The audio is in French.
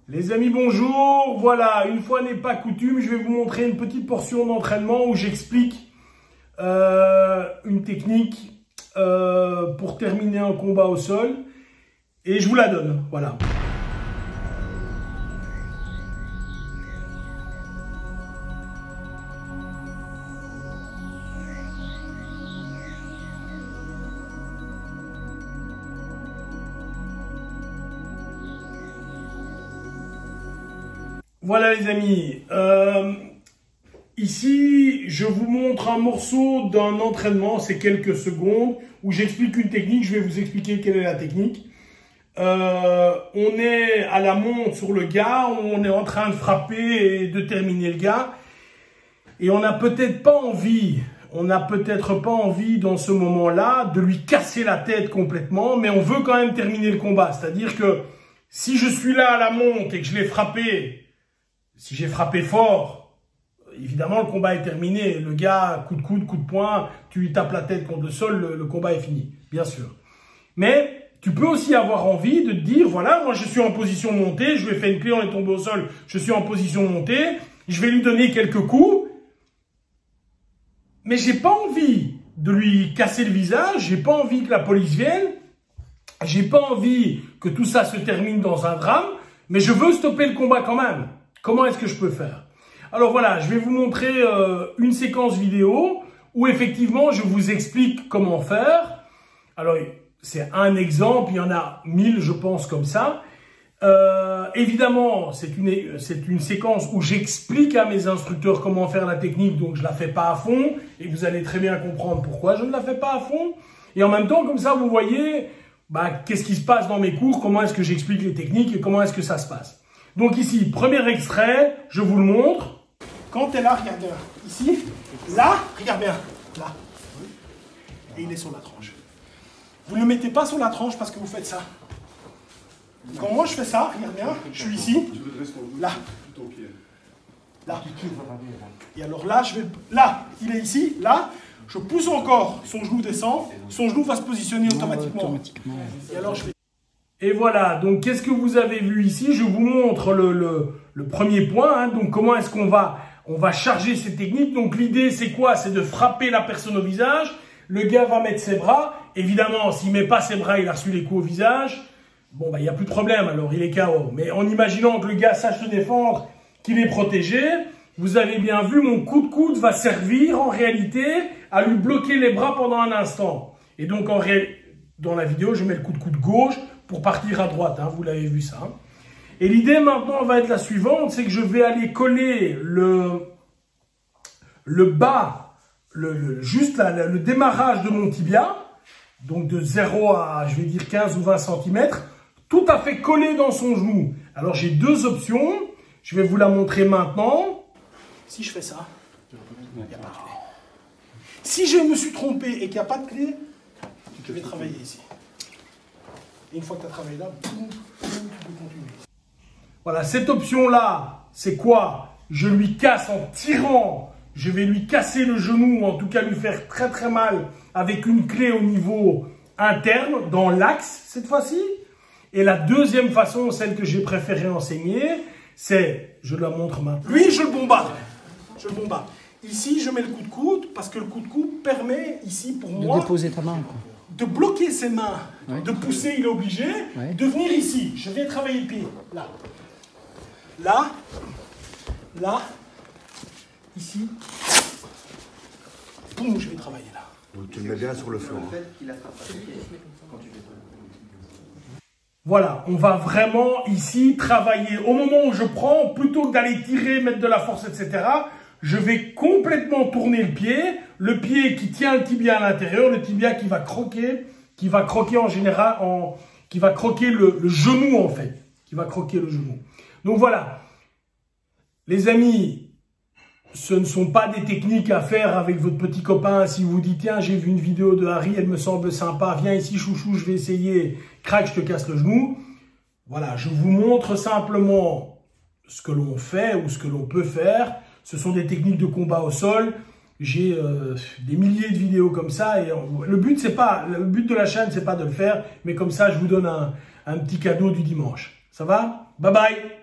Les amis, bonjour. Voilà, une fois n'est pas coutume, je vais vous montrer une petite portion d'entraînement où j'explique une technique pour terminer un combat au sol. Et je vous la donne, voilà. Voilà les amis, ici je vous montre un morceau d'un entraînement, c'est quelques secondes, où j'explique une technique, je vais vous expliquer quelle est la technique. On est à la monte sur le gars, on est en train de frapper et de terminer le gars, et on n'a peut-être pas envie dans ce moment-là de lui casser la tête complètement, mais on veut quand même terminer le combat, c'est-à-dire que si je suis là à la monte et que je l'ai frappé, si j'ai frappé fort, évidemment, le combat est terminé. Le gars, coup de coude, coup de poing, tu lui tapes la tête contre le sol, le combat est fini, bien sûr. Mais tu peux aussi avoir envie de te dire, voilà, moi je suis en position montée, je lui ai fait une clé, on est tombé au sol, je suis en position montée, je vais lui donner quelques coups, mais j'ai pas envie de lui casser le visage, j'ai pas envie que la police vienne, j'ai pas envie que tout ça se termine dans un drame, mais je veux stopper le combat quand même. Comment est-ce que je peux faire? Alors voilà, je vais vous montrer une séquence vidéo où effectivement je vous explique comment faire. Alors c'est un exemple, il y en a 1000 je pense comme ça. Évidemment c'est une séquence où j'explique à mes instructeurs comment faire la technique, donc je la fais pas à fond et vous allez très bien comprendre pourquoi je ne la fais pas à fond. Et en même temps comme ça vous voyez qu'est-ce qui se passe dans mes cours, comment est-ce que j'explique les techniques et comment est-ce que ça se passe. Donc ici, premier extrait, je vous le montre. Quand tu es là, regarde bien. Ici, là, regarde bien. Là. Et il est sur la tranche. Vous ne le mettez pas sur la tranche parce que vous faites ça. Quand moi je fais ça, regarde bien, je suis ici. Là. Là. Et alors là, là, il est ici, là. Je pousse encore, son genou descend, son genou va se positionner automatiquement. Et alors je fais... Et voilà, donc qu'est-ce que vous avez vu ici? Je vous montre le premier point, hein. Donc comment est-ce qu'on va charger ces techniques? Donc l'idée c'est quoi? C'est de frapper la personne au visage. Le gars va mettre ses bras. Évidemment, s'il met pas ses bras, il a reçu les coups au visage. Bon, il n'y a plus de problème, alors il est KO. Mais en imaginant que le gars sache se défendre, qu'il est protégé, vous avez bien vu, mon coup de coude va servir en réalité à lui bloquer les bras pendant un instant. Et donc dans la vidéo, je mets le coup de coude gauche pour partir à droite, hein, vous l'avez vu ça. Hein. Et l'idée maintenant va être la suivante, c'est que je vais aller coller le bas, juste le démarrage de mon tibia, donc de 0 à, je vais dire 15 ou 20 cm, tout à fait collé dans son genou. Alors j'ai deux options, je vais vous la montrer maintenant. Si je fais ça, il n'y a pas de clé. Si je me suis trompé et qu'il n'y a pas de clé, je vais travailler ici. Et une fois que tu as travaillé là, tu peux continuer. Voilà, cette option-là, c'est quoi? Je lui casse en tirant, je vais lui casser le genou, ou en tout cas lui faire très très mal avec une clé au niveau interne, dans l'axe cette fois-ci. Et la deuxième façon, celle que j'ai préféré enseigner, c'est, je la montre maintenant. Lui, je le bombarde. Je le bombarde. Ici, je mets le coup de coude, parce que le coup de coude permet ici pour moi... De déposer ta main, quoi. De bloquer ses mains, ouais. De pousser, il est obligé, ouais. De venir ici. Je viens travailler le pied, là. Là, là, ici. Boum, je vais travailler là. Donc tu le mets bien sur le flanc. Voilà, on va vraiment ici travailler. Au moment où je prends, plutôt que d'aller tirer, mettre de la force, etc., je vais complètement tourner le pied qui tient le tibia à l'intérieur, le tibia qui va croquer en général, qui va croquer le genou en fait, qui va croquer le genou. Donc voilà, les amis, ce ne sont pas des techniques à faire avec votre petit copain. Si vous dites, tiens, j'ai vu une vidéo de Harry, elle me semble sympa, viens ici chouchou, je vais essayer, crac, je te casse le genou. Voilà, je vous montre simplement ce que l'on fait ou ce que l'on peut faire. Ce sont des techniques de combat au sol. J'ai des milliers de vidéos comme ça. Et le but de la chaîne, c'est pas de le faire. Mais comme ça, je vous donne un petit cadeau du dimanche. Ça va? Bye bye!